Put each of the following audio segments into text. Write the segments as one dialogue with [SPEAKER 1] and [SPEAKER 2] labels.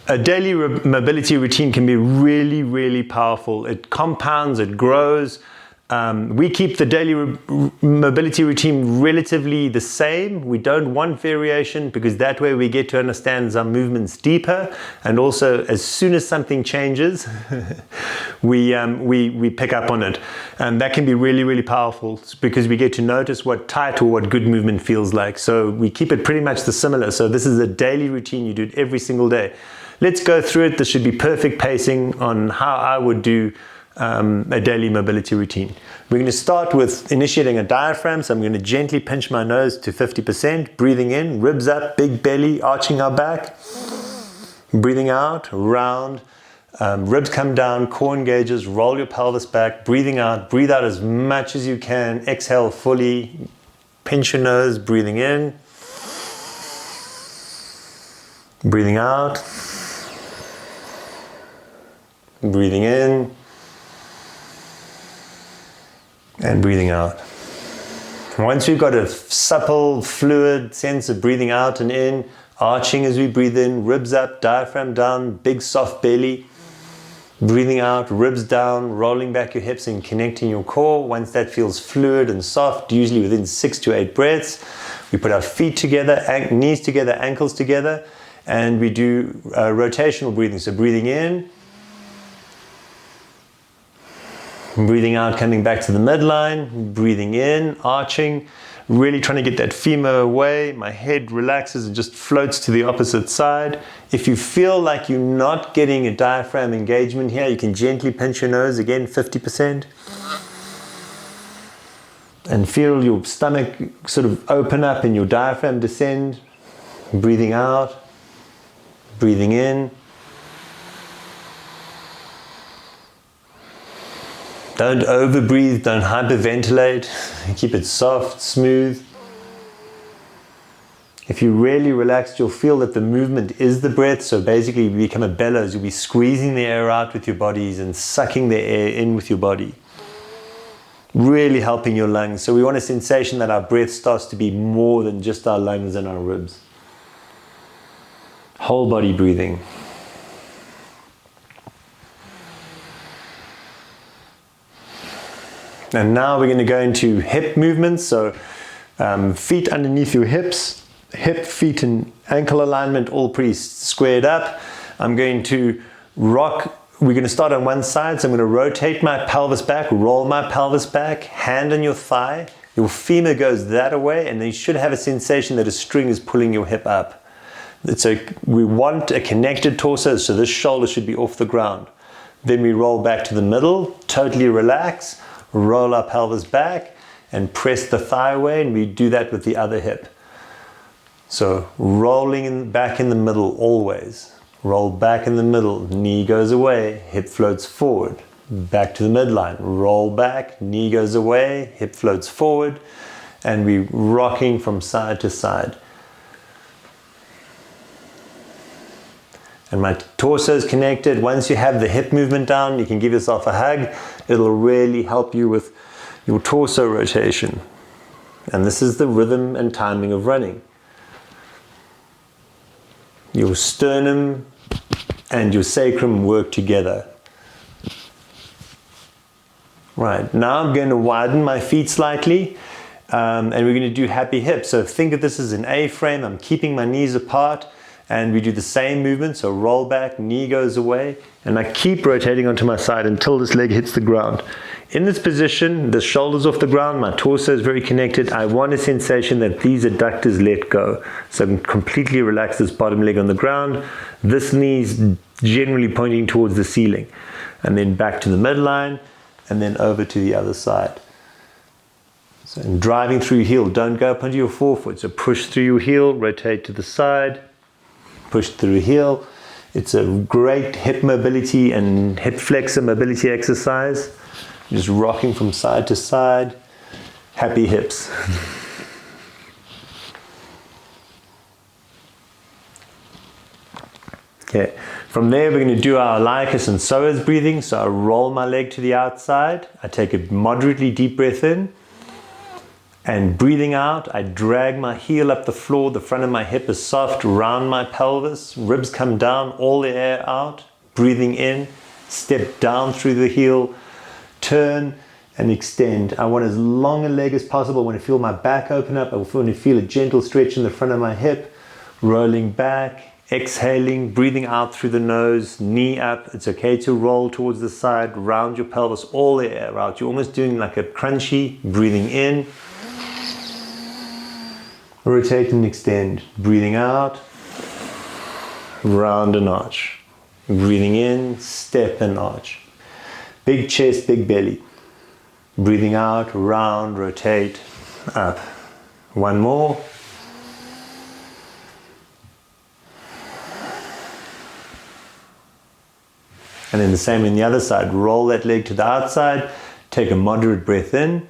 [SPEAKER 1] a daily mobility routine can be really, really powerful. It compounds, it grows. We keep the daily mobility routine relatively the same. We don't want variation because that way we get to understand our movements deeper. And also, as soon as something changes, we pick up on it. And that can be really, really powerful because we get to notice what tight or what good movement feels like. So we keep it pretty much the similar. So this is a daily routine. You do it every single day. Let's go through it. This should be perfect pacing on how I would do a daily mobility routine. We're going to start with initiating a diaphragm. So I'm going to gently pinch my nose to 50%, breathing in, ribs up, big belly, arching our back. Breathing out, round, ribs come down, core engages, roll your pelvis back, breathing out, breathe out as much as you can, exhale fully, pinch your nose, breathing in, breathing out, breathing in, and breathing out. Once we've got a supple, fluid sense of breathing out and in, arching as we breathe in, ribs up, diaphragm down, big soft belly, breathing out, ribs down, rolling back your hips and connecting your core. Once that feels fluid and soft, usually within 6 to 8 breaths, we put our feet together, knees together, ankles together, and we do rotational breathing. So breathing in, breathing out, coming back to the midline, breathing in, arching, really trying to get that femur away. My head relaxes and just floats to the opposite side. If you feel like you're not getting a diaphragm engagement here, you can gently pinch your nose, again 50%. And feel your stomach sort of open up and your diaphragm descend. Breathing out, breathing in. Don't overbreathe, don't hyperventilate, keep it soft, smooth. If you really relax, you'll feel that the movement is the breath, so basically you become a bellows, you'll be squeezing the air out with your bodies and sucking the air in with your body. Really helping your lungs. So we want a sensation that our breath starts to be more than just our lungs and our ribs. Whole body breathing. And now we're going to go into hip movements. So feet underneath your hips, hip, feet and ankle alignment all pretty squared up. I'm going to rock. We're going to start on one side. So I'm going to rotate my pelvis back, roll my pelvis back, hand on your thigh. Your femur goes that way, and then you should have a sensation that a string is pulling your hip up. So we want a connected torso, so this shoulder should be off the ground. Then we roll back to the middle, totally relax. Roll our pelvis back and press the thigh away, and we do that with the other hip. So rolling back in the middle always. Roll back in the middle, knee goes away, hip floats forward. Back to the midline, roll back, knee goes away, hip floats forward, and we're rocking from side to side. And my torso is connected. Once you have the hip movement down, you can give yourself a hug. It'll really help you with your torso rotation. And this is the rhythm and timing of running. Your sternum and your sacrum work together. Right, now I'm going to widen my feet slightly. And we're going to do happy hips. So think of this as an A-frame. I'm keeping my knees apart. And we do the same movement, so roll back, knee goes away, and I keep rotating onto my side until this leg hits the ground. In this position, the shoulder's off the ground, my torso is very connected. I want a sensation that these adductors let go. So I can completely relax this bottom leg on the ground. This knee's generally pointing towards the ceiling. And then back to the midline, and then over to the other side. So in driving through your heel, don't go up onto your forefoot. So push through your heel, rotate to the side. Push through heel. It's a great hip mobility and hip flexor mobility exercise. Just rocking from side to side. Happy hips. Okay, from there we're going to do our Iliacus and psoas breathing. So I roll my leg to the outside. I take a moderately deep breath in. And breathing out, I drag my heel up the floor. The front of my hip is soft, round my pelvis. Ribs come down, all the air out. Breathing in, step down through the heel, turn and extend. I want as long a leg as possible. I want to feel my back open up. I want to feel a gentle stretch in the front of my hip. Rolling back, exhaling, breathing out through the nose, knee up. It's okay to roll towards the side, round your pelvis, all the air out. You're almost doing like a crunchy. Breathing in. Rotate and extend. Breathing out, round and arch. Breathing in, step and arch. Big chest, big belly. Breathing out, round, rotate, up. One more. And then the same in the other side. Roll that leg to the outside. Take a moderate breath in.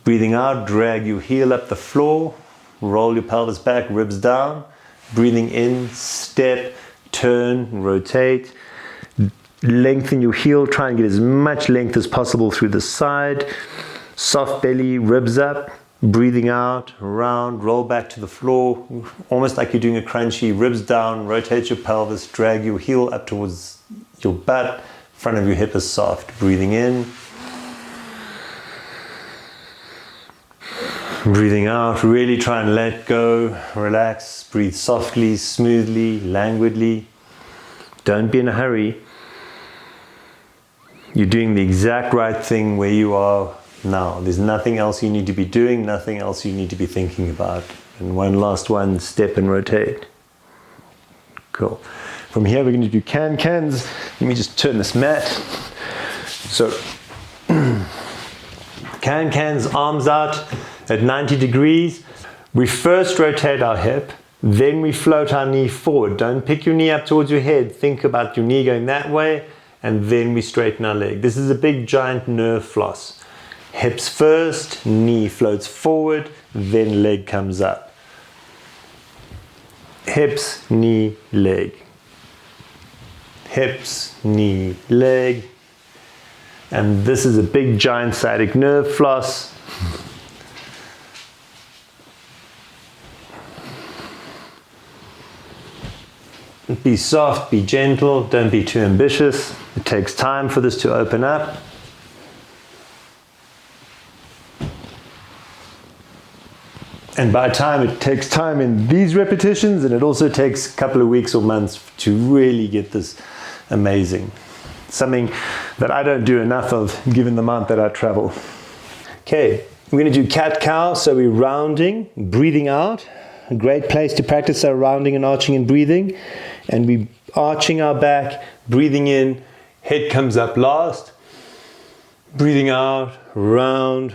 [SPEAKER 1] Breathing out, drag your heel up the floor. Roll your pelvis back, ribs down. Breathing in, step, turn, rotate. Lengthen your heel, try and get as much length as possible through the side. Soft belly, ribs up. Breathing out, round, roll back to the floor. Almost like you're doing a crunchy, ribs down, rotate your pelvis, drag your heel up towards your butt. Front of your hip is soft. Breathing in. Breathing out, really try and let go, relax, breathe softly, smoothly, languidly. Don't be in a hurry. You're doing the exact right thing where you are now. There's nothing else you need to be doing, nothing else you need to be thinking about. And one last one, step and rotate. Cool. From here we're going to do can-cans. Let me just turn this mat. So, can-cans, arms out at 90 degrees. We first rotate our hip, then we float our knee forward. Don't pick your knee up towards your head. Think about your knee going that way, and then we straighten our leg. This is a big giant nerve floss. Hips first, knee floats forward, then leg comes up. Hips, knee, leg. Hips, knee, leg. And this is a big giant sciatic nerve floss. Be soft, be gentle, don't be too ambitious. It takes time for this to open up. And by time, it takes time in these repetitions, and it also takes a couple of weeks or months to really get this amazing. Something that I don't do enough of given the amount that I travel. Okay, we're going to do cat-cow, so we're rounding, breathing out. A great place to practice our rounding and arching and breathing. And we arching our back, breathing in, head comes up last. Breathing out, round.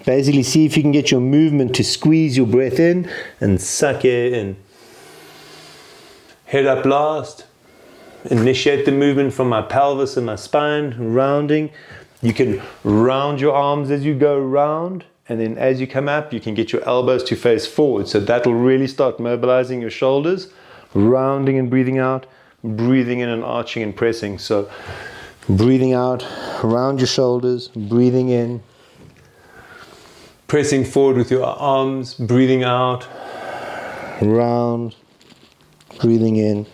[SPEAKER 1] Basically see if you can get your movement to squeeze your breath in and suck air in. Head up last. Initiate the movement from my pelvis and my spine, rounding. You can round your arms as you go round. And then as you come up, you can get your elbows to face forward. So that will really start mobilizing your shoulders. Rounding and breathing out. Breathing in and arching and pressing. So breathing out, round your shoulders. Breathing in. Pressing forward with your arms. Breathing out. Round. Breathing in.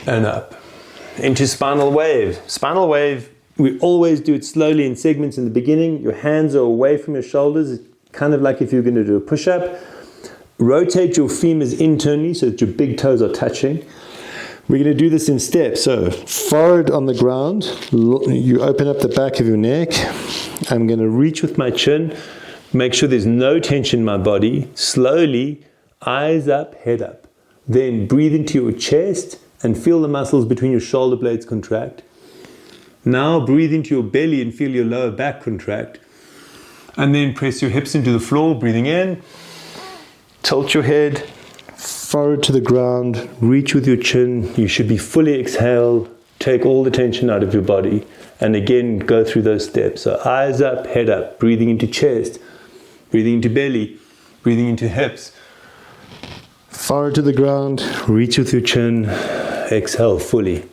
[SPEAKER 1] And up. Into spinal wave. Spinal wave. We always do it slowly in segments in the beginning. Your hands are away from your shoulders. It's kind of like if you're going to do a push-up. Rotate your femurs internally so that your big toes are touching. We're going to do this in steps. So forward on the ground. You open up the back of your neck. I'm going to reach with my chin. Make sure there's no tension in my body. Slowly, eyes up, head up. Then breathe into your chest and feel the muscles between your shoulder blades contract. Now breathe into your belly and feel your lower back contract. And then press your hips into the floor, breathing in. Tilt your head, forward to the ground, reach with your chin. You should be fully exhaled. Take all the tension out of your body. And again, go through those steps. So eyes up, head up, breathing into chest, breathing into belly, breathing into hips. Forward to the ground, reach with your chin, exhale fully.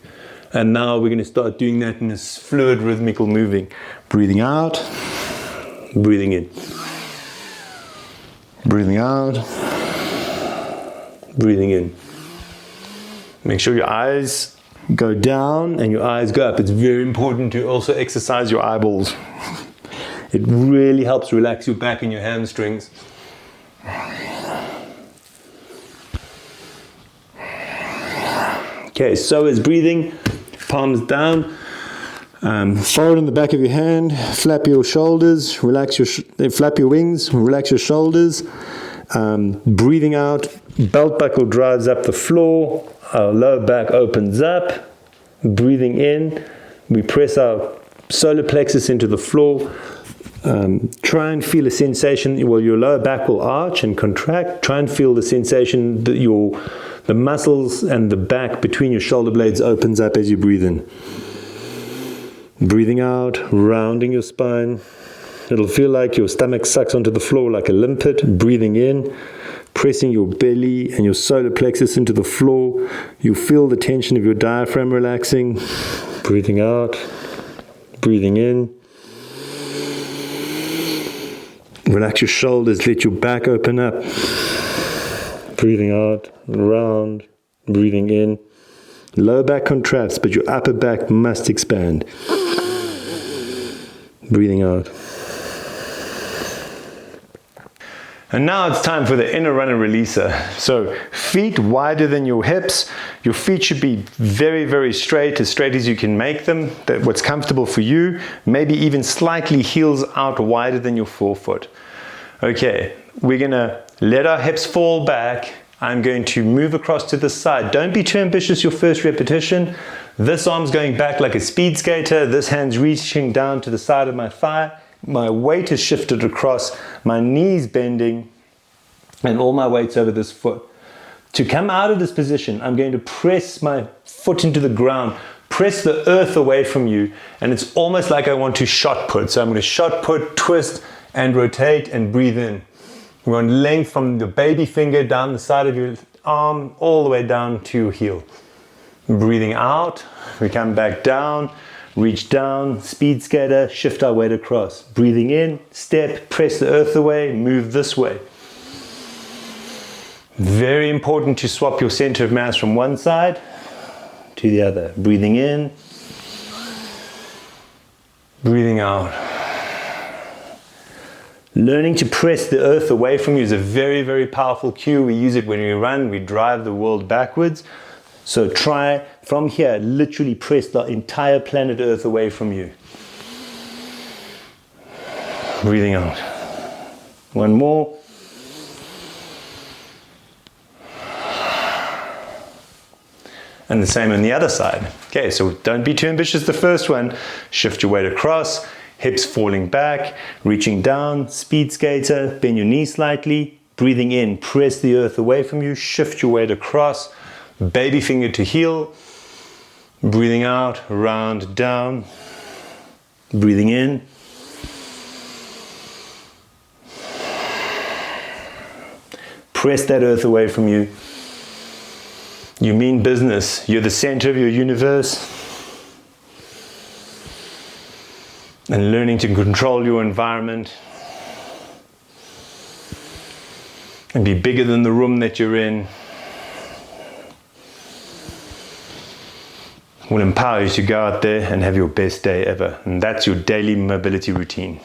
[SPEAKER 1] And now we're going to start doing that in this fluid, rhythmical moving. Breathing out. Breathing in. Breathing out. Breathing in. Make sure your eyes go down and your eyes go up. It's very important to also exercise your eyeballs. It really helps relax your back and your hamstrings. Okay, so is breathing. Palms down. Fold in the back of your hand. Flap your shoulders. Flap your wings. Relax your shoulders. Breathing out. Belt buckle drives up the floor. Our lower back opens up. Breathing in. We press our solar plexus into the floor. Try and feel a sensation. Well, your lower back will arch and contract. Try and feel the sensation that the muscles and the back between your shoulder blades opens up as you breathe in. Breathing out, rounding your spine. It'll feel like your stomach sucks onto the floor like a limpet. Breathing in, pressing your belly and your solar plexus into the floor. You feel the tension of your diaphragm relaxing. Breathing out, breathing in. Relax your shoulders, let your back open up. Breathing out, round, breathing in. Lower back contracts, but your upper back must expand. Breathing out. And now it's time for the inner runner releaser. So feet wider than your hips. Your feet should be very, very straight as you can make them. That's what's comfortable for you. Maybe even slightly heels out wider than your forefoot. Okay, we're gonna let our hips fall back. I'm going to move across to the side. Don't be too ambitious your first repetition. This arm's going back like a speed skater. This hand's reaching down to the side of my thigh. My weight is shifted across, my knees bending, and all my weight's over this foot. To come out of this position, I'm going to press my foot into the ground, press the earth away from you, and it's almost like I want to shot put. So I'm going to shot put, twist, and rotate, and breathe in. We want length from the baby finger down the side of your arm, all the way down to your heel. Breathing out, we come back down, reach down, speed skater, shift our weight across. Breathing in, step, press the earth away, move this way. Very important to swap your center of mass from one side to the other. Breathing in, breathing out. Learning to press the earth away from you is a very, very powerful cue. We use it when we run, we drive the world backwards. So try from here, literally press the entire planet Earth away from you. Breathing out. One more. And the same on the other side. Okay, so don't be too ambitious the first one. Shift your weight across, hips falling back, reaching down, speed skater, bend your knee slightly, breathing in, press the earth away from you, shift your weight across, baby finger to heel, breathing out, round, down, breathing in. Press that earth away from you. You mean business. You're the center of your universe. And learning to control your environment and be bigger than the room that you're in will empower you to go out there and have your best day ever. And that's your daily mobility routine.